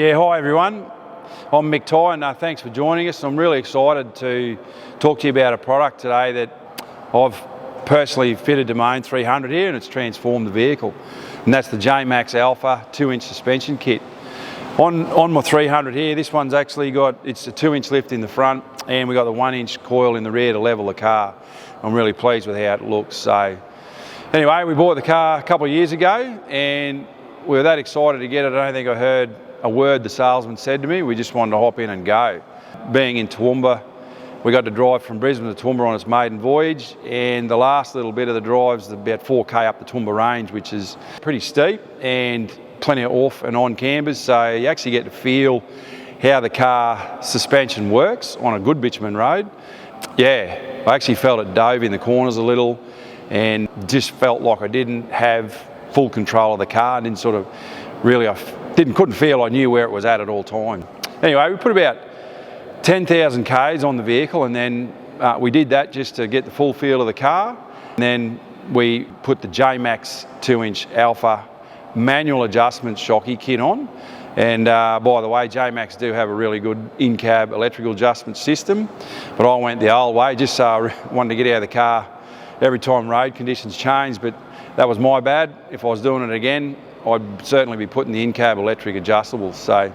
Yeah, hi everyone. I'm Mick Ty and thanks for joining us. I'm really excited to talk to you about a product today that I've personally fitted to my own 300 here, and it's transformed the vehicle. And that's the JMACX Alpha 2-inch suspension kit. On my 300 here, this one's actually got, it's a 2-inch lift in the front, and we got the 1-inch coil in the rear to level the car. I'm really pleased with how it looks. So anyway, we bought the car a couple of years ago and we were that excited to get it. I don't think I heard a word the salesman said to me. We just wanted to hop in and go. Being in Toowoomba, we got to drive from Brisbane to Toowoomba on its maiden voyage, and the last little bit of the drive's about 4k up the Toowoomba range, which is pretty steep and plenty of off and on cambers, so you actually get to feel how the car suspension works on a good bitumen road. Yeah, I actually felt it dove in the corners a little and just felt like I didn't have full control of the car. I couldn't feel I knew where it was at all time. Anyway, we put about 10,000 Ks on the vehicle, and then we did that just to get the full feel of the car. And then we put the JMACX 2-inch Alpha manual adjustment shocky kit on. And by the way, JMACX do have a really good in-cab electrical adjustment system, but I went the old way just so I wanted to get out of the car every time road conditions change, but that was my bad. If I was doing it again, I'd certainly be putting the in-cab electric adjustables. So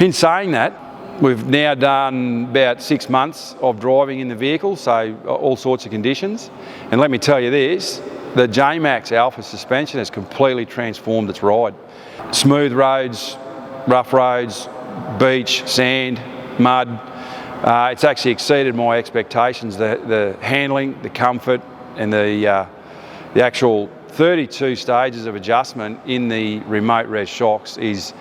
in saying that, we've now done about 6 months of driving in the vehicle, so all sorts of conditions. And let me tell you this, the JMACX Alpha suspension has completely transformed its ride. Smooth roads, rough roads, beach, sand, mud. It's actually exceeded my expectations. The handling, the comfort, and the actual 32 stages of adjustment in the remote res shocks is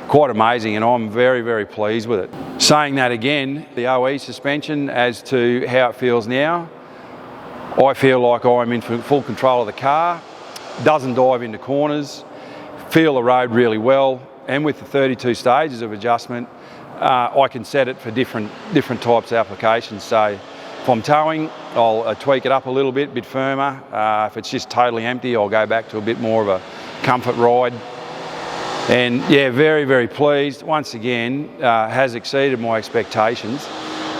quite amazing, and I'm very, very pleased with it. Saying that again, the OE suspension, as to how it feels now, I feel like I'm in full control of the car, doesn't dive into corners, feel the road really well, and with the 32 stages of adjustment, I can set it for different types of applications. So if I'm towing, I'll tweak it up a little bit firmer. If it's just totally empty, I'll go back to a bit more of a comfort ride. And yeah, very, very pleased. Once again, has exceeded my expectations.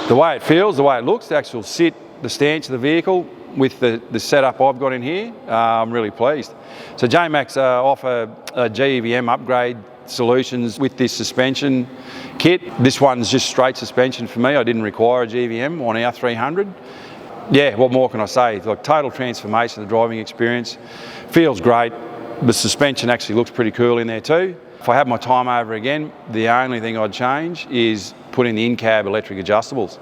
The way it feels, the way it looks, the actual sit, the stance of the vehicle with the setup I've got in here, I'm really pleased. So JMACX offer GEVM upgrade solutions with this suspension kit. This one's just straight suspension for me. I didn't require a GVM on our 300. Yeah, what more can I say? Like, total transformation of the driving experience. Feels great. The suspension actually looks pretty cool in there too. If I had my time over again, the only thing I'd change is putting the in-cab electric adjustables.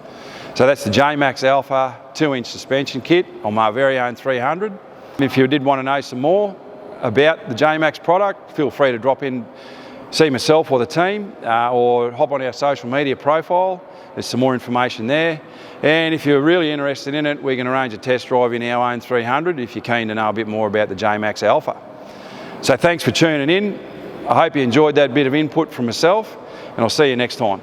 So that's the JMACX Alpha 2-inch suspension kit on my very own 300. And if you did want to know some more about the JMACX product, feel free to drop in, see myself or the team, or hop on our social media profile. There's some more information there. And if you're really interested in it, we can arrange a test drive in our own 300 if you're keen to know a bit more about the JMACX Alpha. So thanks for tuning in. I hope you enjoyed that bit of input from myself, and I'll see you next time.